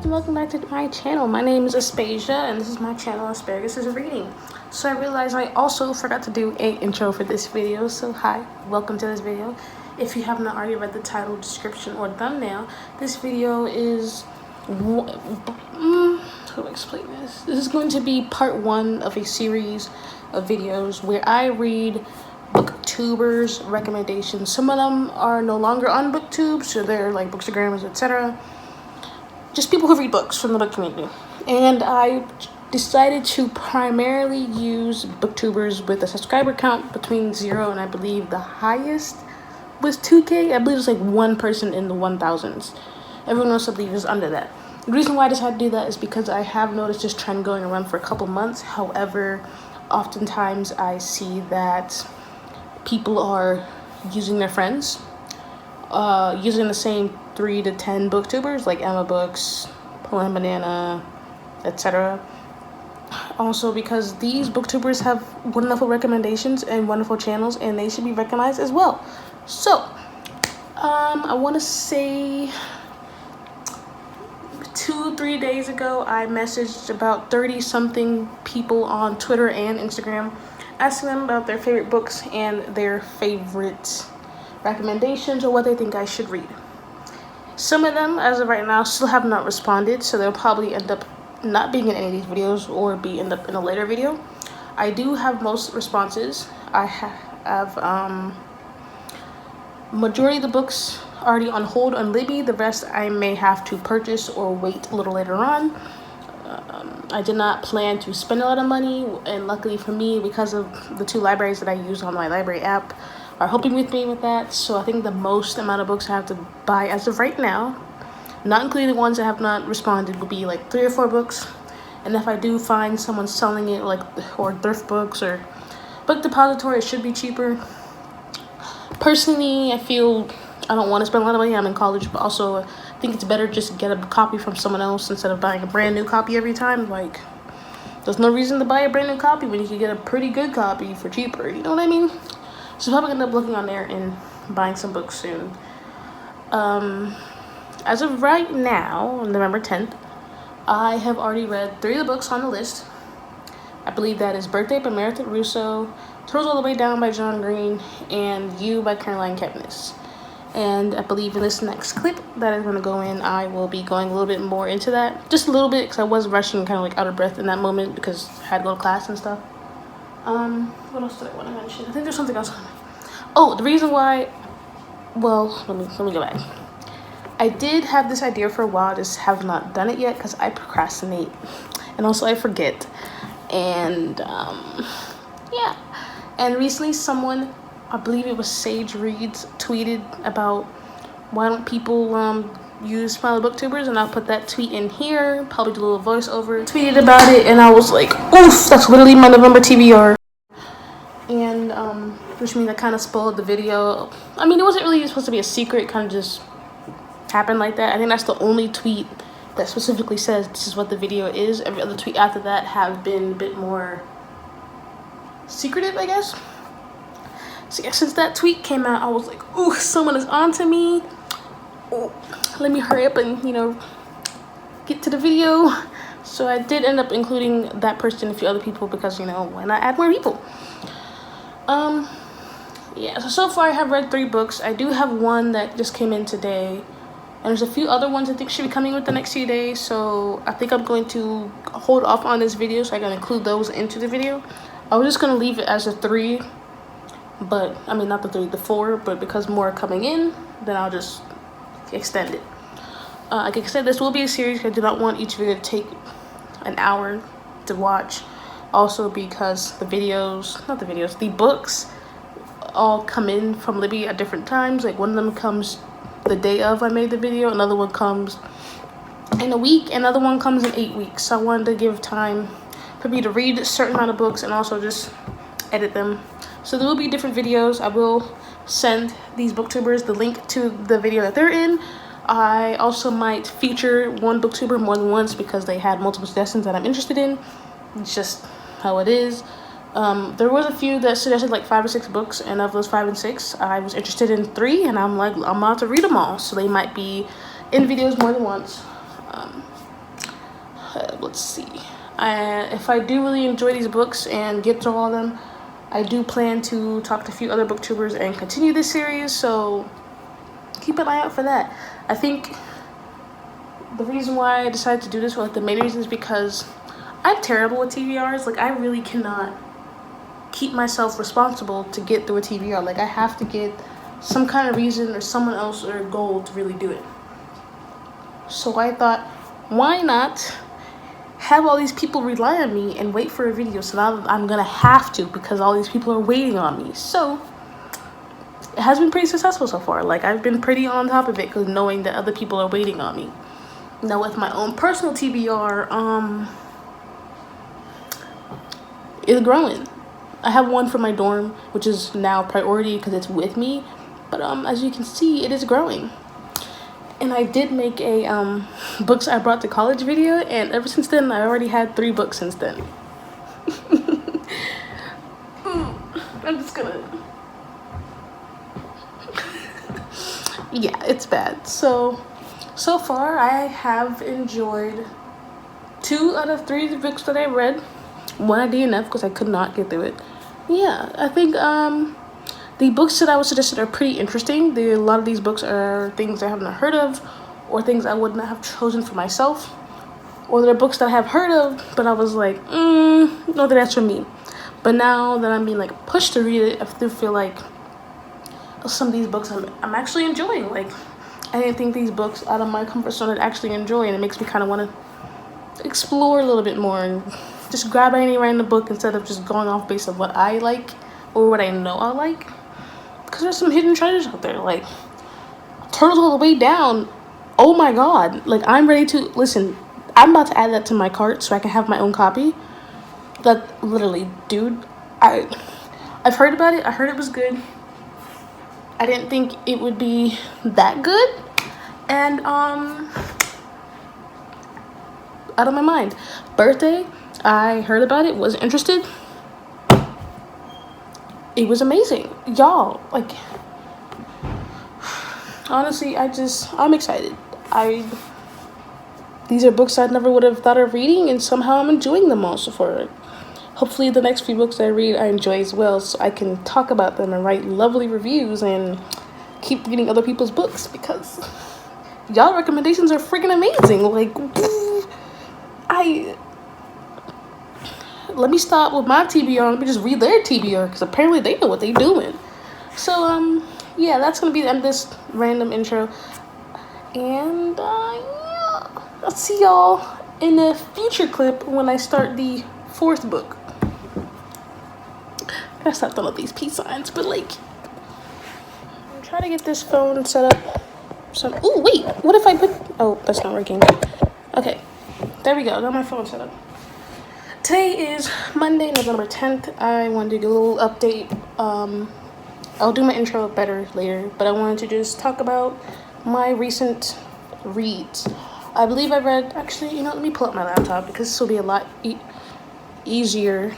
and welcome back to my channel. My name is Aspasia and this is my channel, Asparagusisreading. So I realized I also forgot to do an intro for this video. So hi, welcome to this video. If you have not already read the title, description, or thumbnail, this video is how do I explain this? This is going to be part one of a series of videos where I read Booktubers recommendations. Some of them are no longer on Booktube, so they're like Bookstagrammers, etc. Just people who read books from the book community. And I decided to primarily use Booktubers with a subscriber count between 0 and I believe the highest was 2K. I believe it's like one person in the 1000s. Everyone else I believe is under that. The reason why I decided to do that is because I have noticed this trend going around for a couple months. However, oftentimes I see that people are using their friends, using the same 3 to 10 booktubers like Emma Books, Poem Banana, etc. Also because these booktubers have wonderful recommendations and wonderful channels and they should be recognized as well. So I want to say 2-3 days ago I messaged about 30 something people on Twitter and Instagram asking them about their favorite books and their favorite recommendations or what they think I should read. Some of them, as of right now, still have not responded, so they'll probably end up not being in any of these videos or end up in a later video. I do have most responses. I have majority of the books already on hold on Libby. The rest I may have to purchase or wait a little later on. I did not plan to spend a lot of money, and luckily for me, because of the 2 libraries that I use on my library app, are helping with me with that. So I think the most amount of books I have to buy as of right now, not including the ones that have not responded, will be like 3 or 4 books. And if I do find someone selling it, like or thrift books or book depository, it should be cheaper. Personally, I feel I don't want to spend a lot of money. I'm in college, but also I think it's better just to get a copy from someone else instead of buying a brand new copy every time. Like, there's no reason to buy a brand new copy when you can get a pretty good copy for cheaper. You know what I mean? So I'm probably end up looking on there and buying some books soon. As of right now, on November 10th, I have already read 3 of the books on the list. I believe that is Birthday by Meredith Russo, Turtles All the Way Down by John Green, and You by Caroline Kepnes. And I believe in this next clip that is going to go in, I will be going a little bit more into that. Just a little bit, because I was rushing, kind of like out of breath in that moment because I had to go to class and stuff. What else did I want to mention? I think there's something else. Oh, the reason why, well, let me go back. I did have this idea for a while, I just have not done it yet because I procrastinate. And also I forget. And, yeah. And recently someone, I believe it was Sage Reads, tweeted about why don't people use smaller booktubers, and I'll put that tweet in here, probably do a little voiceover. Tweeted about it and I was like, oof, that's literally my November TBR. And which means I kind of spoiled the video. I mean, it wasn't really supposed to be a secret, it kind of just happened like that. I think that's the only tweet that specifically says this is what the video is. Every other tweet after that have been a bit more secretive, I guess. So yeah, since that tweet came out, I was like, ooh, someone is on to me. Oh, let me hurry up and, you know, get to the video. So I did end up including that person and a few other people because, you know, why not add more people? Yeah, so far I have read 3 books. I do have one that just came in today. And there's a few other ones I think should be coming with the next few days. So I think I'm going to hold off on this video so I can include those into the video. I was just going to leave it as a 3. But, I mean, not the 3, the 4. But because more are coming in, then I'll just extend it. Like I said, this will be a series. I do not want each video to take an hour to watch. Also because the books all come in from Libby at different times. Like one of them comes the day of I made the video, another one comes in a week, another one comes in 8 weeks. So I wanted to give time for me to read a certain amount of books and also just edit them. So there will be different videos. I will send these booktubers the link to the video that they're in. I also might feature one booktuber more than once because they had multiple suggestions that I'm interested in. It's just how it is. There was a few that suggested like 5 or 6 books, and of those 5 and 6, I was interested in 3, and I'm like, I'm about to read them all, so they might be in videos more than once. let's see. If I do really enjoy these books and get through all of them, I do plan to talk to a few other booktubers and continue this series, so keep an eye out for that. I think the reason why I decided to do this, the main reason, is because I'm terrible with TBRs. Like, I really cannot keep myself responsible to get through a TBR. Like, I have to get some kind of reason or someone else or a goal to really do it. So I thought, why not have all these people rely on me and wait for a video? So now I'm gonna have to, because all these people are waiting on me. So it has been pretty successful so far. Like, I've been pretty on top of it, because knowing that other people are waiting on me. Now with my own personal TBR, it's growing. I have one for my dorm, which is now priority because it's with me. But as you can see, it is growing. And I did make a books I brought to college video, and ever since then, I already had 3 books since then. I'm just gonna... yeah, it's bad. So far, I have enjoyed 2 out of 3 books that I read. 1 I DNF because I could not get through it. Yeah, I think the books that I was suggested are pretty interesting. A lot of these books are things I haven't heard of, or things I would not have chosen for myself, or they're books that I have heard of, but I was like, no, that's for me. But now that I'm being like pushed to read it, I do feel like some of these books I'm actually enjoying. Like, I didn't think these books out of my comfort zone I'd actually enjoy, and it makes me kind of want to explore a little bit more and just grab any random book instead of just going off based on what I like or what I know I like. Because there's some hidden treasures out there, like Turtles All the Way Down. Oh my god, like, I'm ready to listen. I'm about to add that to my cart so I can have my own copy. That literally, dude, I've heard about it. I heard it was good. I didn't think it would be that good, and out of my mind. Birthday, I heard about it, was interested. It was amazing, y'all. Like, honestly, I'm excited. These are books I never would have thought of reading, and somehow I'm enjoying them all so far. Hopefully the next few books I read I enjoy as well, so I can talk about them and write lovely reviews and keep reading other people's books, because y'all recommendations are freaking amazing. Like, let me stop with my TBR. Let me just read their TBR, because apparently they know what they're doing. So, yeah, that's going to be the end of this random intro. And, yeah, I'll see y'all in a future clip when I start the 4th book. I gotta stop throwing up these peace signs, but, like, I'm trying to get this phone set up. Oh, wait, what if I put... oh, that's not working. Okay, there we go. I got my phone set up. Today is Monday, November 10th. I wanted to do a little update. I'll do my intro better later, but I wanted to just talk about my recent reads. I believe I read, actually, let me pull up my laptop, because this will be a lot easier,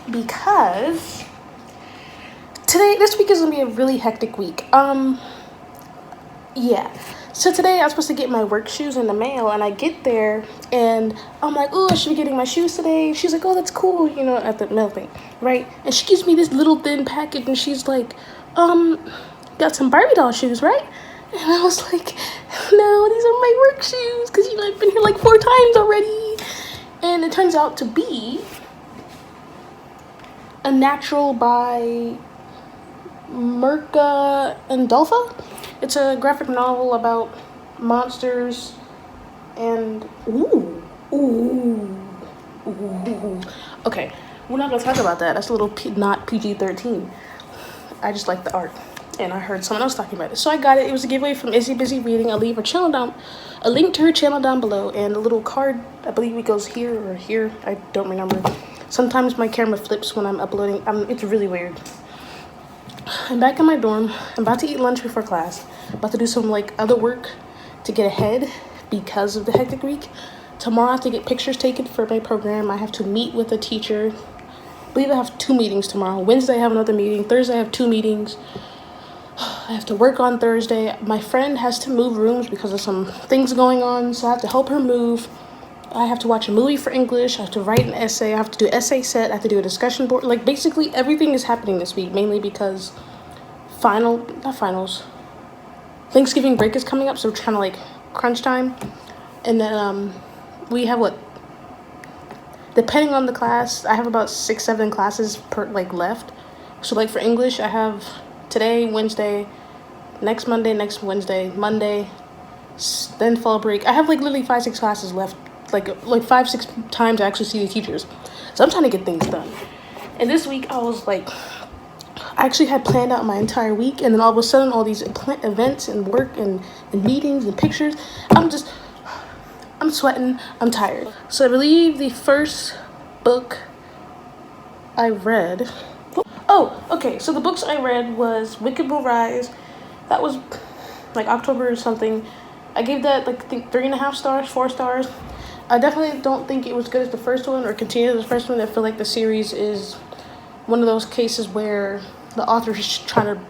because this week is going to be a really hectic week. Yeah. So today I was supposed to get my work shoes in the mail, and I get there and I'm like, oh, I should be getting my shoes today. She's like, oh, that's cool, at the mail thing, right? And she gives me this little thin package, and she's like, got some Barbie doll shoes, right? And I was like, no, these are my work shoes, because I've been here like 4 times already. And it turns out to be A Natural by Mirka and Dolpha. It's a graphic novel about monsters and okay, we're not gonna talk about that. That's a little not PG-13. I just like the art, and I heard someone else talking about it, so I got it. It was a giveaway from Izzy Busy Reading. I'll leave a link to her channel down below, and a little card. I believe it goes here or here. I don't remember. Sometimes my camera flips when I'm uploading. It's really weird. I'm back in my dorm. I'm about to eat lunch before class. I'm about to do some other work to get ahead because of the hectic week. Tomorrow I have to get pictures taken for my program. I have to meet with a teacher. I believe I have 2 meetings tomorrow. Wednesday I have another meeting. Thursday I have 2 meetings. I have to work on Thursday. My friend has to move rooms because of some things going on, so I have to help her move. I have to watch a movie for English. I have to write an essay. I have to do essay set. I have to do a discussion board. Like, basically everything is happening this week, mainly because Thanksgiving break is coming up, so we're trying to like crunch time. And then we have depending on the class, I have about 6-7 classes per left. So like for English, I have today, Wednesday, next Monday, next Wednesday, Monday, then fall break. I have like literally 5-6 classes left, like 5-6 times I actually see the teachers. So I'm trying to get things done. And this week I was like, I actually had planned out my entire week, and then all of a sudden all these events and work and meetings and pictures, I'm sweating, I'm tired. So I believe the first book I read, okay, so the books I read was Wicked Will Rise. That was like October or something. I gave that like I think 3.5 stars, 4 stars. I definitely don't think it was good as the first one or continue as the first one. I feel like the series is one of those cases where the author is just trying to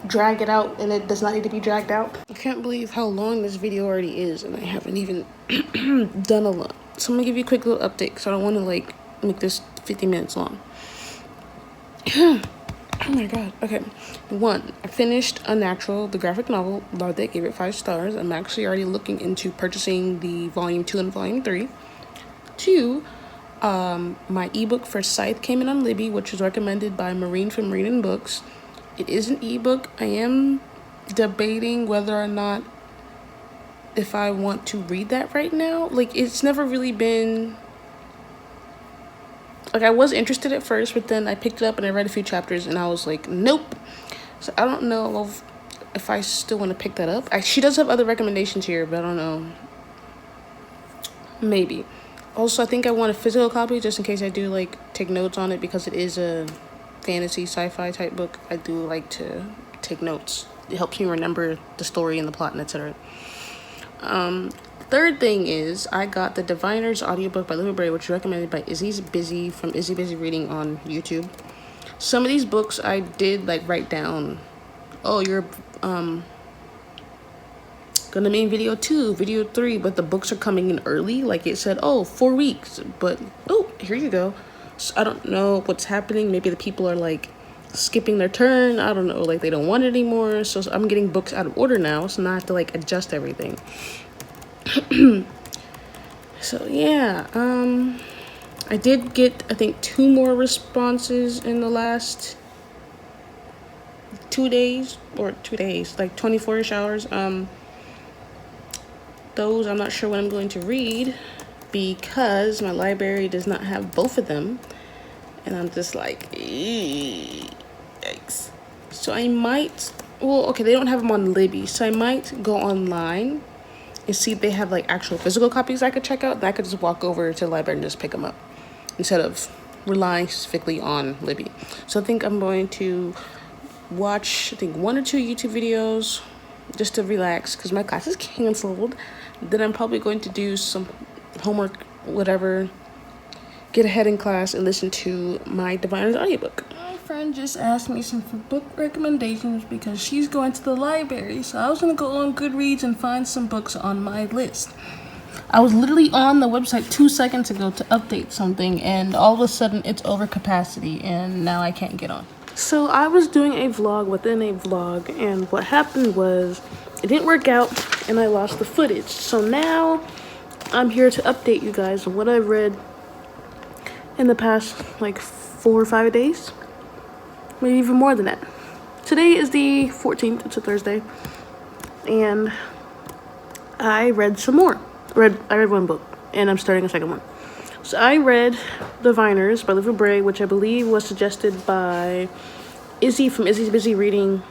drag it out and it does not need to be dragged out. I can't believe how long this video already is and I haven't even done a lot. So I'm gonna give you a quick little update because I don't want to like make this 50 minutes long. Oh my god. Okay. 1, I finished Unnatural, the graphic novel. Loved it, gave it 5 stars. I'm actually already looking into purchasing the volume 2 and volume 3. 2, my ebook for Scythe came in on Libby, which was recommended by Marine from Marine Books. It is an ebook. I am debating whether or not if I want to read that right now. Like, it's never really been... Like, I was interested at first, but then I picked it up and I read a few chapters and I was like, nope. So I don't know if I still want to pick that up. She does have other recommendations here, but I don't know. Maybe. Also, I think I want a physical copy just in case I do like take notes on it, because it is a fantasy sci-fi type book. I do like to take notes. It helps me remember the story and the plot and etc. Third thing is I got the Diviner's audiobook by Olivia Bray, which is recommended by Izzy's Busy from Izzy Busy Reading on YouTube. Some of these books I did like write down, oh, you're gonna make video 2, video 3, but the books are coming in early. Like it said, oh, 4 weeks, but oh, here you go. So I don't know what's happening. Maybe the people are like skipping their turn. I don't know, like they don't want it anymore. So I'm getting books out of order now, so now I have to like adjust everything. So yeah, I did get I think 2 more responses in the last 2 days, or 2 days, like 24-ish hours. Those I'm not sure when I'm going to read because my library does not have both of them, and I'm just like, yikes. So I might, well, okay, they don't have them on Libby, so I might go online and see if they have like actual physical copies I could check out. Then I could just walk over to the library and just pick them up instead of relying specifically on Libby. So I think I'm going to watch, I think 1 or 2 YouTube videos just to relax because my class is canceled. Then I'm probably going to do some homework, whatever, get ahead in class and listen to my Diviner's audiobook. My friend just asked me some book recommendations because she's going to the library, so I was gonna go on Goodreads and find some books on my list. I was literally on the website 2 seconds ago to update something, and all of a sudden it's over capacity and now I can't get on. So I was doing a vlog within a vlog, and what happened was it didn't work out and I lost the footage. So now I'm here to update you guys on what I've read in the past like 4 or 5 days, maybe even more than that. Today is the 14th, it's a Thursday, and I read some more. I read 1 book and I'm starting a second one. So I read Diviners by Olivia Bray, which I believe was suggested by Izzy from Izzy's Busy Reading.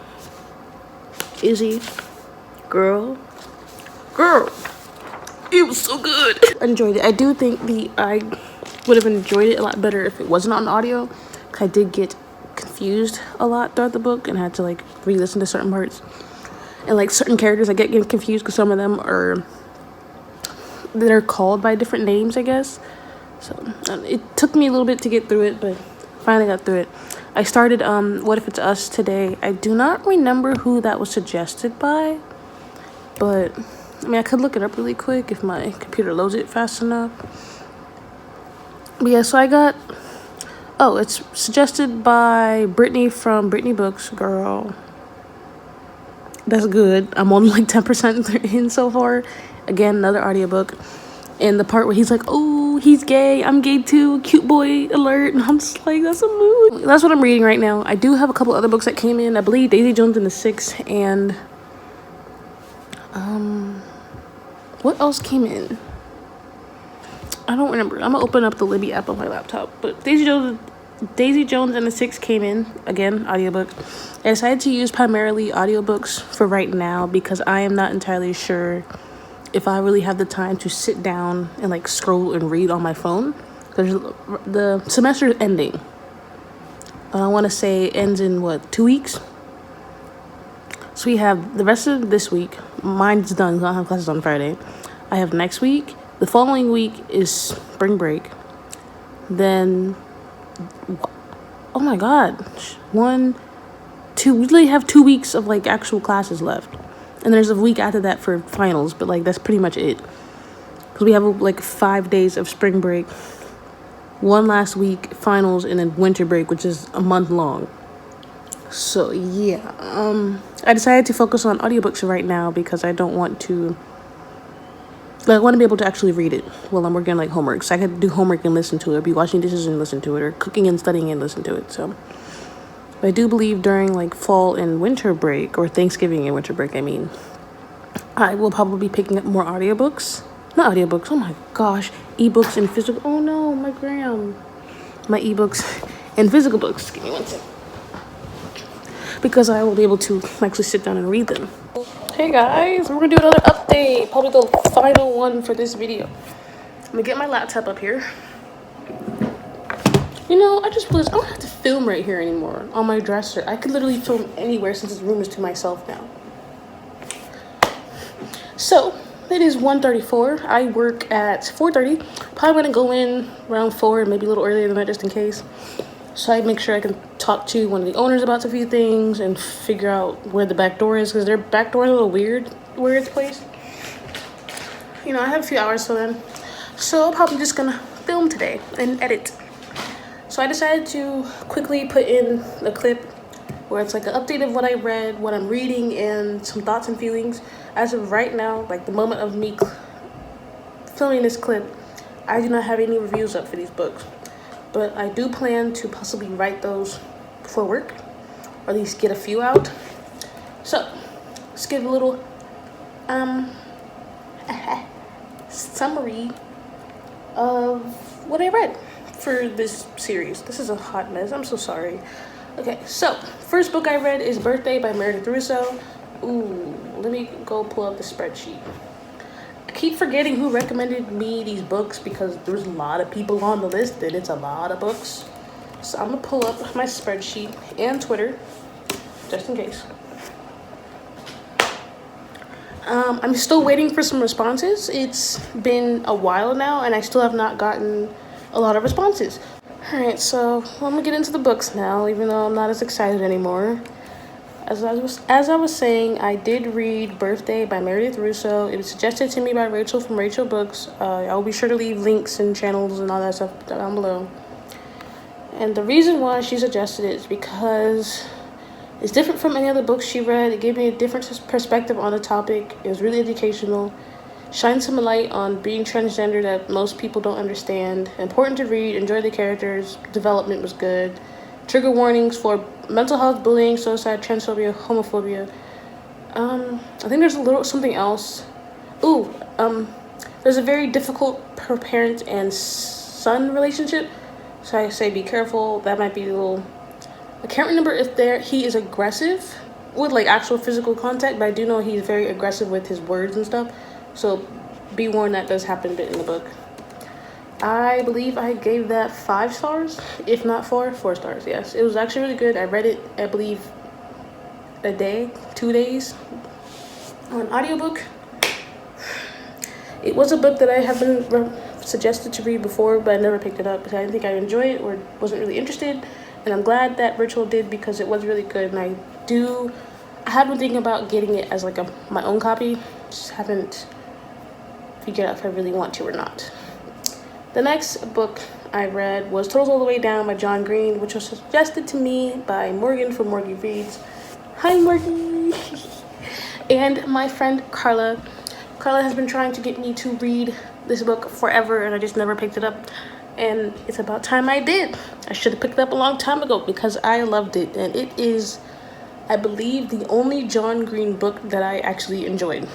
Izzy, girl, it was so good. I enjoyed it. I do think I would have enjoyed it a lot better if it wasn't on audio. I did get confused a lot throughout the book and had to like re-listen to certain parts. And like certain characters, I get confused because some of them they're called by different names, I guess. So it took me a little bit to get through it, but finally got through it. I started What If It's Us today. I do not remember who that was suggested by, but I mean, I could look it up really quick if my computer loads it fast enough. But yeah, so I got, oh, it's suggested by Brittany from Brittany Books. Girl, that's good. I'm only like 10% in so far. Again, another audiobook. And the part where he's like, oh, he's gay, I'm gay too, cute boy alert. And I'm just like, that's a mood. That's what I'm reading right now. I do have a couple other books that came in. I believe Daisy Jones and the Six, and what else came in? I don't remember. I'm gonna open up the Libby app on my laptop. But Daisy Jones and the Six came in. Again, audiobook. I decided to use primarily audiobooks for right now because I am not entirely sure if I really have the time to sit down and like scroll and read on my phone. Because the semester is ending. I want to say it ends in what, 2 weeks? So we have the rest of this week. Mine's done. I don't have classes on Friday. I have next week. The following week is spring break. Then, oh my God, 1, 2. We literally have 2 weeks of like actual classes left. And there's a week after that for finals, but like that's pretty much it. Because we have like 5 days of spring break, one last week, finals, and then winter break, which is a month long. So yeah, I decided to focus on audiobooks right now because I don't want to, like, I want to be able to actually read it while I'm working on like homework. So I could do homework and listen to it, be washing dishes and listen to it, or cooking and studying and listen to it. So I do believe during like fall and winter break, or Thanksgiving and winter break, I mean, I will probably be picking up more audiobooks. Not audiobooks, oh my gosh, ebooks and physical. Oh no, my ebooks and physical books. Give me 1 second. Because I will be able to actually sit down and read them. Hey guys, we're gonna do another update, probably the final one for this video. I'm gonna get my laptop up here. You know, I just realized I don't have to film right here anymore on my dresser. I could literally film anywhere since this room is to myself now. So, it is 1:34. I work at 4:30. Probably gonna go in around 4, maybe a little earlier than that just in case. So I make sure I can talk to one of the owners about a few things and figure out where the back door is, because their back door is a little weird where it's placed. You know, I have a few hours till then. So I'm probably just gonna film today and edit. So I decided to quickly put in a clip where it's like an update of what I read, what I'm reading, and some thoughts and feelings. As of right now, like the moment of me filming this clip, I do not have any reviews up for these books. But I do plan to possibly write those before work, or at least get a few out. So let's give a little summary of what I read for this series. This is a hot mess. I'm so sorry. Okay, so first book I read is Birthday by Meredith Russo. Ooh, let me go pull up the spreadsheet. I keep forgetting who recommended me these books because there's a lot of people on the list and it's a lot of books. So I'm gonna pull up my spreadsheet and Twitter just in case. I'm still waiting for some responses. It's been a while now and I still have not gotten a lot of responses. All right, so I'm gonna get into the books now, even though I'm not as excited anymore. As I was saying, I did read Birthday by Meredith Russo. It was suggested to me by Rachel from Rachel Books. I'll be sure to leave links and channels and all that stuff down below. And the reason why she suggested it is because it's different from any other books she read. It gave me a different perspective on the topic. It was really educational. Shined some light on being transgender that most people don't understand. Important to read. Enjoy the characters. Development was good. Trigger warnings for mental health, bullying, suicide, transphobia, homophobia. I think there's a little something else. There's a very difficult parent and son relationship. So I say be careful. That might be a little. I can't remember if he is aggressive with like actual physical contact, but I do know he's very aggressive with his words and stuff. So be warned that does happen a bit in the book. I believe I gave that 5 stars, if not 4 stars. Yes, it was actually really good. I read it, I believe, a day, 2 days on audiobook. It was a book that I have been suggested to read before, but I never picked it up because I didn't think I'd enjoy it or wasn't really interested. And I'm glad that Ritual did, because it was really good. And I have been thinking about getting it as like my own copy. Just haven't figured out if I really want to or not. The next book I read was Turtles All the Way Down by John Green, which was suggested to me by Morgan from Morgan Reads. Hi, Morgan! And my friend Carla. Carla has been trying to get me to read this book forever, and I just never picked it up. And it's about time I did. I should have picked it up a long time ago because I loved it. And it is, I believe, the only John Green book that I actually enjoyed.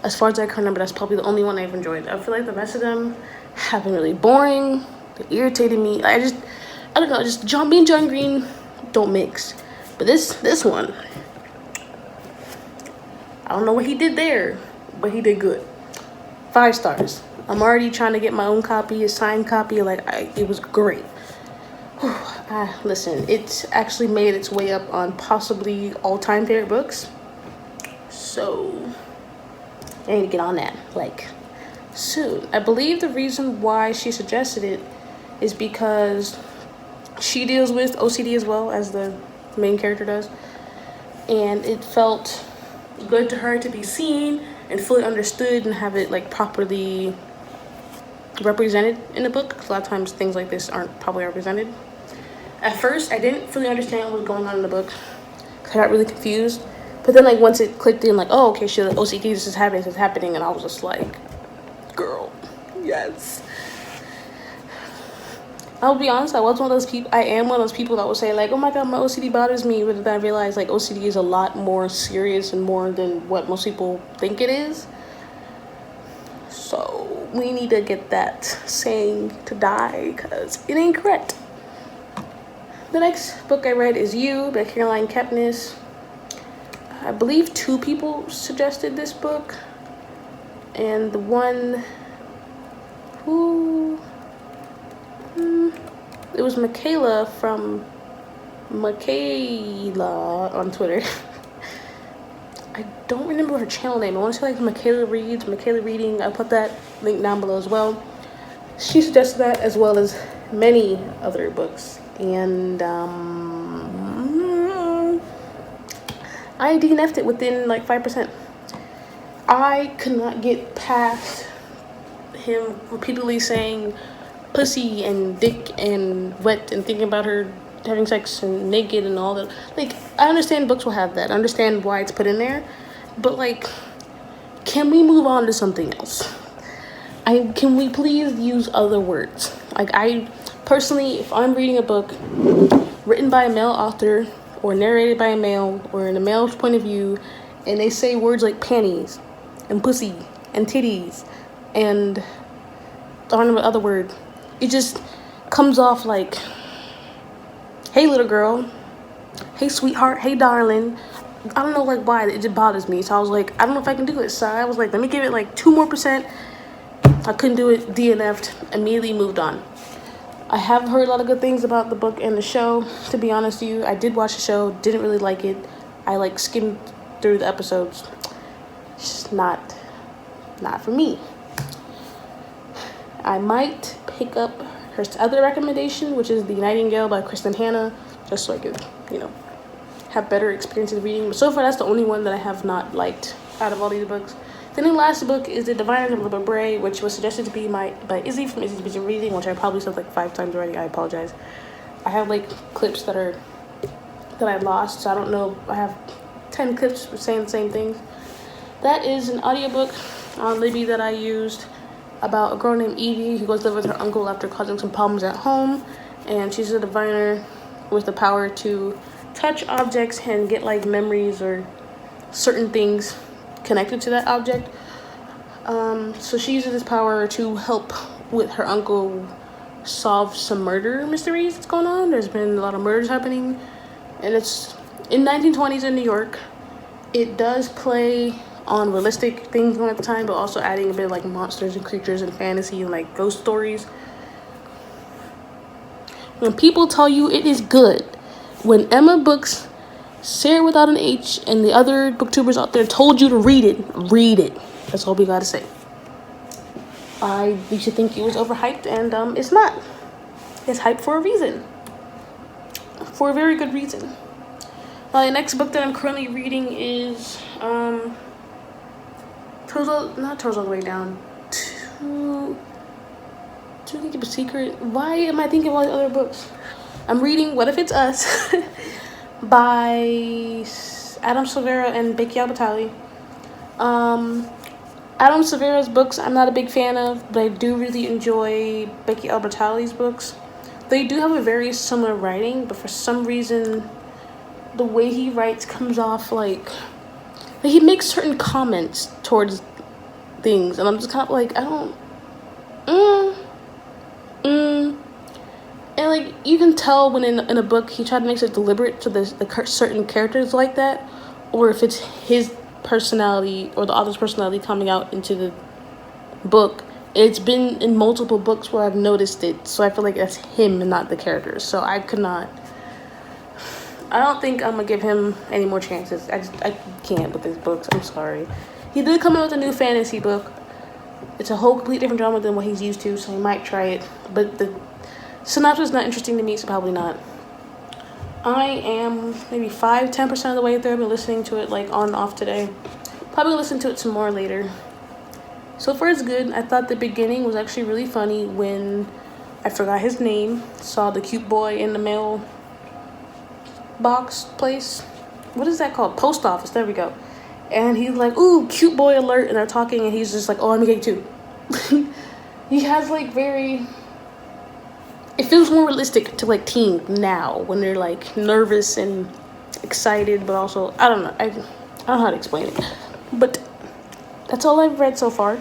As far as I can remember, that's probably the only one I've enjoyed. I feel like the rest of them have been really boring. They irritated me. I don't know, just me and John Green don't mix. But this one, I don't know what he did there, but he did good. 5 stars. I'm already trying to get my own copy, a signed copy. It was great. Listen, it's actually made its way up on possibly all-time favorite books. So I need to get on that, soon. I believe the reason why she suggested it is because she deals with OCD as well as the main character does. And it felt good to her to be seen and fully understood and have it properly represented in the book. A lot of times things like this aren't probably represented. At first, I didn't fully understand what was going on in the book. I got really confused. But then once it clicked in, oh, okay, shit, OCD, this is happening, and I was just like, girl, yes. I'll be honest, I am one of those people that will say oh my god, my OCD bothers me, but then I realized OCD is a lot more serious and more than what most people think it is. So we need to get that saying to die, because it ain't correct. The next book I read is You by Caroline Kepnes. I believe 2 people suggested this book, and the one who it was Michaela from Michaela on Twitter. I don't remember her channel name. I want to say Michaela Reads, Michaela Reading. I'll put that link down below as well. She suggested that, as well as many other books, and I DNF'd it within 5%. I could not get past him repeatedly saying pussy and dick and wet and thinking about her having sex and naked and all that. I understand books will have that. I understand why it's put in there. But can we move on to something else? Can we please use other words? I personally, if I'm reading a book written by a male author or narrated by a male or in a male's point of view, and they say words like panties and pussy and titties and I don't know what other word, it just comes off hey little girl, hey sweetheart, hey darling. I don't know why, it just bothers me. So I was I don't know if I can do it. So I was let me give it 2% more. I couldn't do it, DNF'd, immediately moved on. I have heard a lot of good things about the book and the show, to be honest with you. I did watch the show, didn't really like it. I skimmed through the episodes. It's just not for me. I might pick up her other recommendation, which is The Nightingale by Kristen Hanna, just so I could, have better experiences reading. But so far, that's the only one that I have not liked out of all these books. Then the last book is The Diviners of Libba Bray, which was suggested to be by Izzy from Izzy's Busy Reading, which I probably said 5 times already. I apologize. I have clips that I lost, so I don't know. I have 10 clips saying the same things. That is an audiobook on Libby that I used about a girl named Evie who goes to live with her uncle after causing some problems at home, and she's a diviner with the power to touch objects and get memories or certain things connected to that object. So she uses this power to help with her uncle solve some murder mysteries that's going on. There's been a lot of murders happening, and it's in 1920s in New York. It does play on realistic things going at the time, but also adding a bit of monsters and creatures and fantasy and ghost stories. When people tell you it is good, when Emma Books, Sarah without an H, and the other booktubers out there told you to read it, read it. That's all we gotta say. We should think it was overhyped, and it's not. It's hyped for a reason. for a very good reason. The next book that I'm currently reading is Toes All the Way Down. To Keep a Secret. Why am I thinking about other books? I'm reading What If It's Us by Adam Silvera and Becky Albertalli. Adam Silvera's books I'm not a big fan of, but I do really enjoy Becky Albertalli's books. They do have a very similar writing, but for some reason, the way he writes comes off like he makes certain comments towards things, and I'm just kind of like, I don't, and like you can tell when in a book he tried to make it deliberate to the certain characters like that, or if it's his personality or the author's personality coming out into the book. It's been in multiple books where I've noticed it, so I feel like that's him and not the characters. So I don't think I'm gonna give him any more chances. I can't with his books. I'm sorry. He did come out with a new fantasy book. It's a whole complete different genre than what he's used to, so he might try it. But the synopsis is not interesting to me, so probably not. I am maybe 5-10% of the way through. I've been listening to it like on and off today. Probably listen to it some more later. So far it's good. I thought the beginning was actually really funny when I forgot his name. Saw the cute boy in the mail box place. What is that called? Post office. There we go. And he's like, ooh, cute boy alert. And they're talking and he's just like, oh, let me get you too. He has like it feels more realistic to like teens now when they're like nervous and excited, but also, I don't know. I don't know how to explain it. But that's all I've read so far.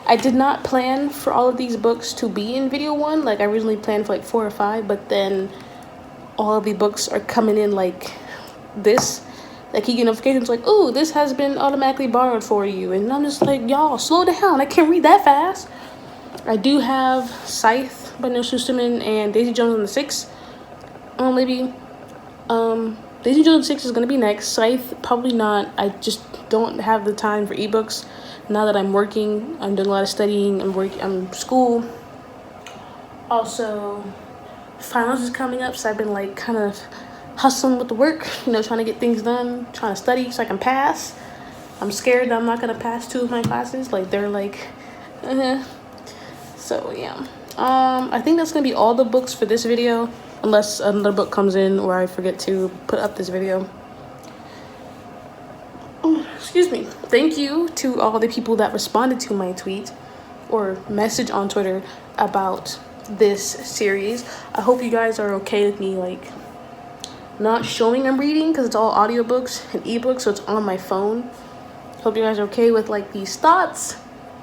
I did not plan for all of these books to be in video one. Like I originally planned for like 4 or 5, but then all of the books are coming in like this. Like he get notifications like, oh, this has been automatically borrowed for you. And I'm just like, y'all, slow down. I can't read that fast. I do have Scythe by Neil Shusterman and Daisy Jones and the Six. Maybe. Daisy Jones and 6 is going to be next. Scythe, probably not. I just don't have the time for ebooks. Now that I'm working, I'm doing a lot of studying. I'm school. Also, finals is coming up, so I've been like kind of hustling with the work, trying to get things done, trying to study so I can pass. I'm scared that I'm not going to pass 2 of my classes. Like, they're like, So, yeah. I think that's going to be all the books for this video, unless another book comes in or I forget to put up this video. Excuse me. Thank you to all the people that responded to my tweet or message on Twitter about this series. I hope you guys are okay with me like not showing I'm reading, because it's all audiobooks and ebooks, so it's on my phone. Hope you guys are okay with like these thoughts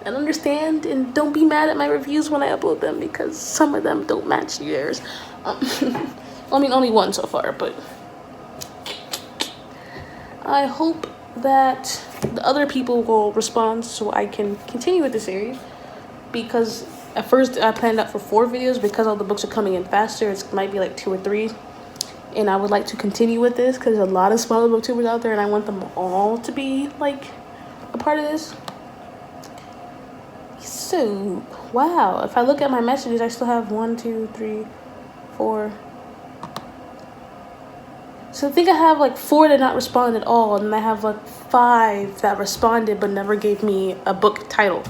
and understand, and don't be mad at my reviews when I upload them, because some of them don't match yours. I mean, only one so far, but I hope that the other people will respond so I can continue with the series, because at first I planned out for 4 videos. Because all the books are coming in faster, it might be like 2 or 3, and I would like to continue with this because there's a lot of smaller booktubers out there and I want them all to be like a part of this. So wow, if I look at my messages, I still have 1, 2, 3, 4. So I think I have like 4 that not respond at all, and I have like 5 that responded but never gave me a book title.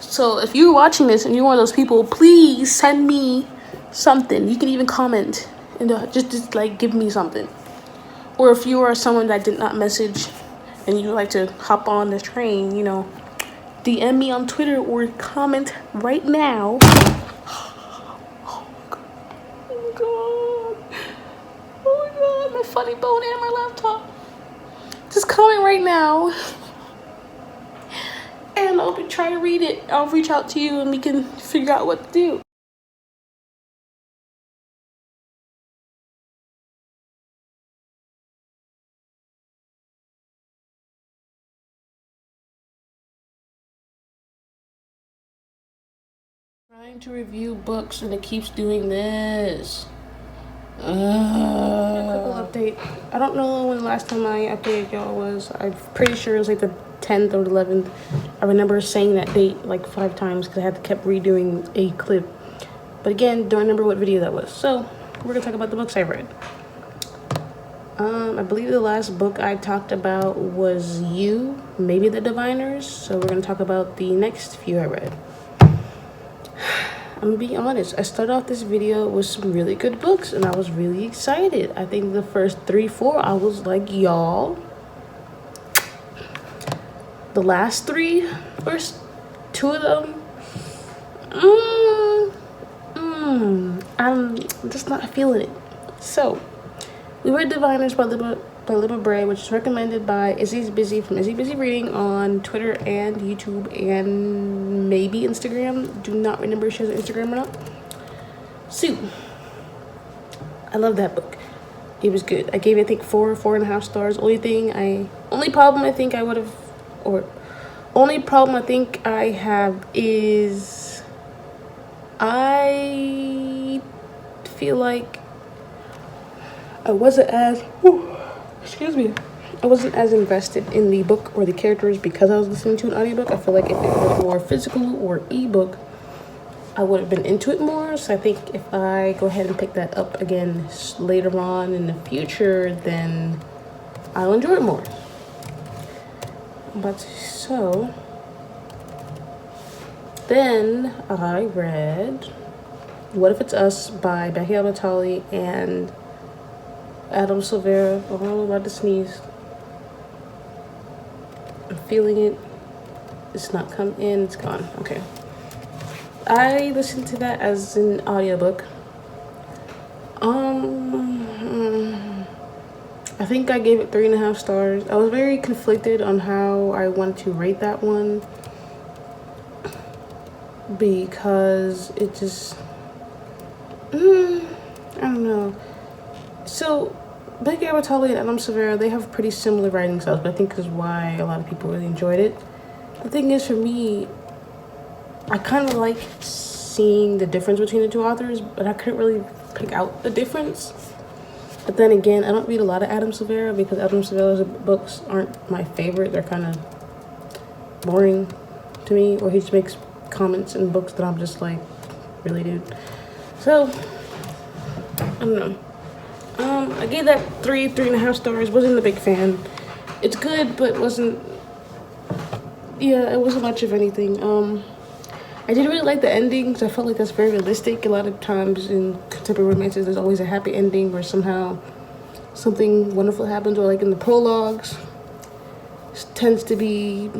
So if you're watching this and you're one of those people, please send me something. You can even comment and just like give me something. Or if you are someone that did not message and you like to hop on this train, DM me on Twitter or comment right now. My funny bone and my laptop. Just comment right now, and I'll try to read it. I'll reach out to you and we can figure out what to do. Trying to review books and it keeps doing this. A couple update. I don't know when the last time I updated y'all was. I'm pretty sure it was like the 10th or 11th. I remember saying that date like 5 times because I had to keep redoing a clip. But again, don't remember what video that was. So we're gonna talk about the books I read. I believe the last book I talked about was You, Maybe the Diviners. So we're going to talk about the next few I read. I'm going to be honest. I started off this video with some really good books, and I was really excited. I think the first 3-4, I was like, y'all. The last 3, first 2 of them, I'm just not feeling it. So, we read Diviners by Libba Bray, which is recommended by Izzy's Busy from Izzy Busy Reading on Twitter and YouTube and maybe Instagram. Do not remember if she has an Instagram or not. So, I love that book. It was good. I gave it, I think, 4.5 stars. Only problem I think I have is I feel like I wasn't as invested in the book or the characters because I was listening to an audiobook. I feel like if it was more physical or ebook, I would have been into it more. So I think if I go ahead and pick that up again later on in the future, then I'll enjoy it more. But so then I read What If It's Us by Becky Albertalli and Adam Silvera. Oh, I'm about to sneeze. I'm feeling it. It's not come in. It's gone. Okay. I listened to that as an audiobook. I think I gave it 3.5 stars. I was very conflicted on how I want to rate that one because it just, I don't know. So, Becky Albertalli and Adam Silvera, they have pretty similar writing styles, but I think is why a lot of people really enjoyed it. The thing is, for me, I kind of like seeing the difference between the two authors, but I couldn't really pick out the difference. But then again, I don't read a lot of Adam Silvera because Adam Silvera's books aren't my favorite. They're kind of boring to me, or he just makes comments in books that I'm just like, really, dude? So, I don't know. I gave that 3.5 stars. Wasn't a big fan. It's good, but it wasn't much of anything. I did really like the ending because I felt like that's very realistic. A lot of times in contemporary romances, there's always a happy ending where somehow something wonderful happens, or like in the prologues, it tends to be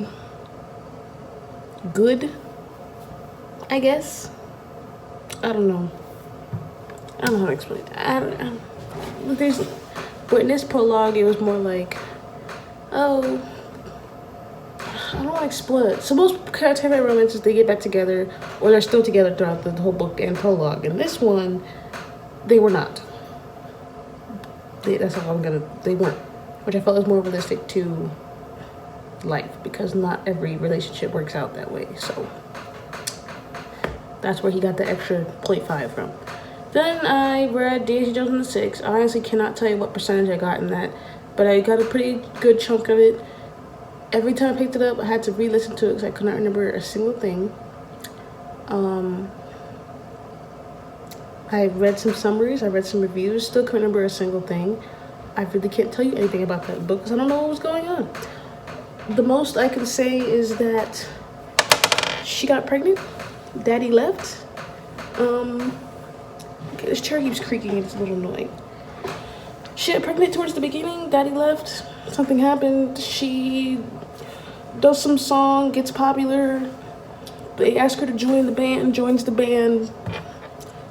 good, I guess. I don't know how to explain it. But in this prologue, it was more like, I don't want to explain it. So most contemporary romances, they get back together, or they're still together throughout the whole book and prologue. And this one, they were not. They weren't. Which I felt was more realistic to life, because not every relationship works out that way. So that's where he got the extra 0.5 from. Then I read Daisy Jones and the Six. I honestly cannot tell you what percentage I got in that, but I got a pretty good chunk of it. Every time I picked it up, I had to re-listen to it because I could not remember a single thing. I read some summaries, I read some reviews, still couldn't remember a single thing. I really can't tell you anything about that book because I don't know what was going on. The most I can say is that she got pregnant, daddy left. Okay, this chair keeps creaking and it's a little annoying. She got pregnant towards the beginning, daddy left, something happened, she does some song, gets popular, they ask her to join the band, joins the band,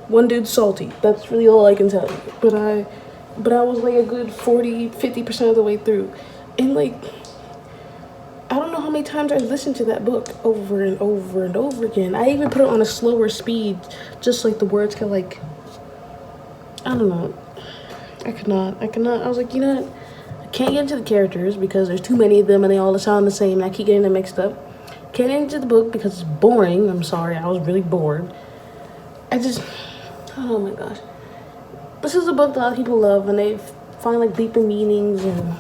one dude's salty. That's really all I can tell you. But I was like a good 40-50% of the way through. And like, I don't know how many times I listened to that book over and over and over again. I even put it on a slower speed, just like the words can like, I don't know. I could not. I was like, you know what? I can't get into the characters because there's too many of them and they all sound the same and I keep getting them mixed up. Can't get into the book because it's boring. I'm sorry, I was really bored. Oh my gosh. This is a book that a lot of people love and they find like deeper meanings and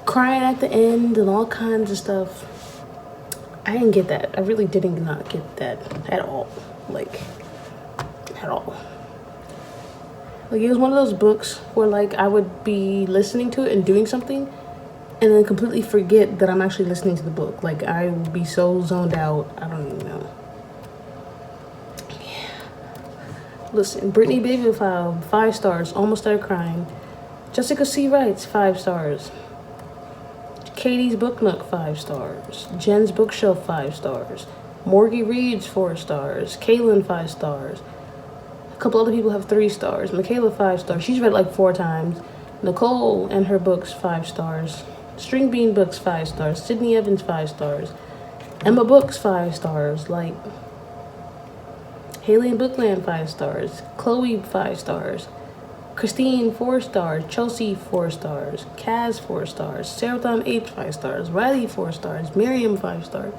crying at the end and all kinds of stuff. I didn't get that. I really did not get that at all. Like, at all. Like, it was one of those books where, like, I would be listening to it and doing something and then completely forget that I'm actually listening to the book. Like, I would be so zoned out. I don't even know. Yeah. Listen, Brittany Babyfile, 5 stars. Almost started crying. Jessica C. writes, 5 stars. Katie's Book Nook, 5 stars. Jen's Bookshelf, 5 stars. Morgie reads, 4 stars. Kaylin, 5 stars. A couple other people have 3 stars. Michaela, 5 stars. She's read like 4 times. Nicole and her books, 5 stars. String Bean Books, 5 stars. Sydney Evans, 5 stars. Emma Books, 5 stars. Like, Haley and Bookland, 5 stars. Chloe, 5 stars. Christine, 4 stars. Chelsea, 4 stars. Kaz, 4 stars. Sarathon H, 5 stars. Riley, 4 stars. Miriam, 5 stars.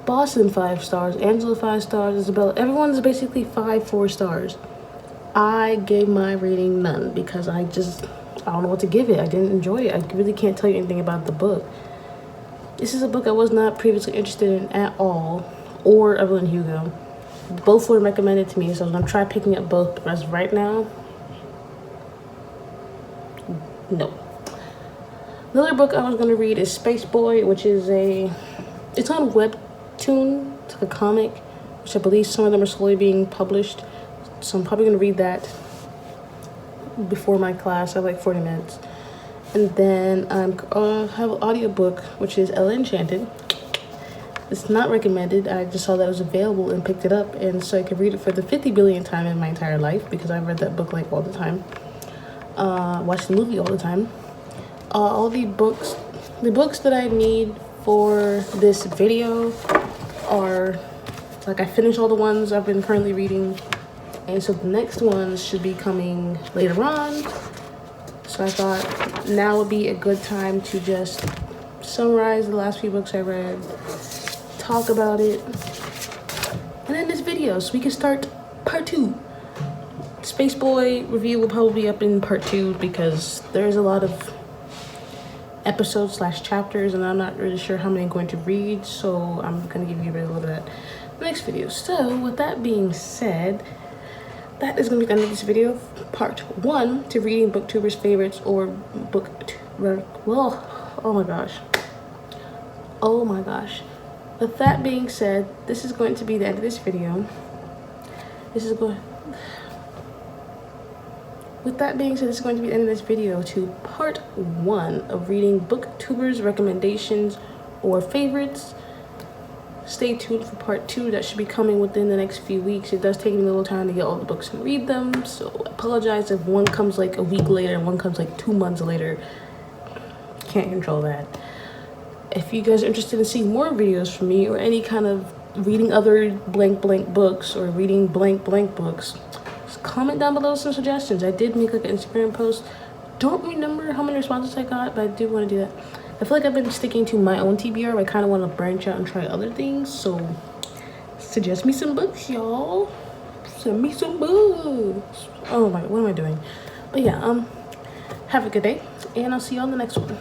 Boston, 5 stars. Angela, 5 stars. Isabella, everyone's basically 4 stars. I gave my rating none because I don't know what to give it. I didn't enjoy it. I really can't tell you anything about the book. This is a book I was not previously interested in at all, or Evelyn Hugo. Both were recommended to me, so I'm gonna try picking up both. But as right now, no. Another book I was gonna read is Space Boy, which is it's on Webtoon. It's like a comic, which I believe some of them are slowly being published. So I'm probably gonna read that before my class. I have like 40 minutes. And then I have an audiobook, which is Ella Enchanted. It's not recommended. I just saw that it was available and picked it up, and so I could read it for the 50 billionth time in my entire life because I read that book like all the time. Watch the movie all the time. All the books that I need for this video are, like, I finished all the ones I've been currently reading, and so the next ones should be coming later on. So I thought now would be a good time to just summarize the last few books I read, talk about it, and end this video so we can start part 2. Space Boy review will probably be up in part 2 because there's a lot of episodes / chapters, and I'm not really sure how many I'm going to read, so I'm gonna give you a little bit of that in the next video. So with that being said, that is gonna be the end of this video, part 1 to reading Booktubers favorites or oh my gosh. With that being said, this is going to be the end of this video. With that being said, this is going to be the end of this video to part 1 of reading Booktubers recommendations or favorites. Stay tuned for part 2. That should be coming within the next few weeks. It does take me a little time to get all the books and read them, so I apologize if one comes like a week later and one comes like 2 months later. Can't control that. If you guys are interested in seeing more videos from me or any kind of reading other blank books or reading blank books, just comment down below some suggestions. I did make like an Instagram post. Don't remember how many responses I got, but I do want to do that. I feel like I've been sticking to my own TBR, but I kind of want to branch out and try other things. So suggest me some books, y'all. Send me some books. Oh my, what am I doing? But yeah, have a good day, and I'll see you on the next one.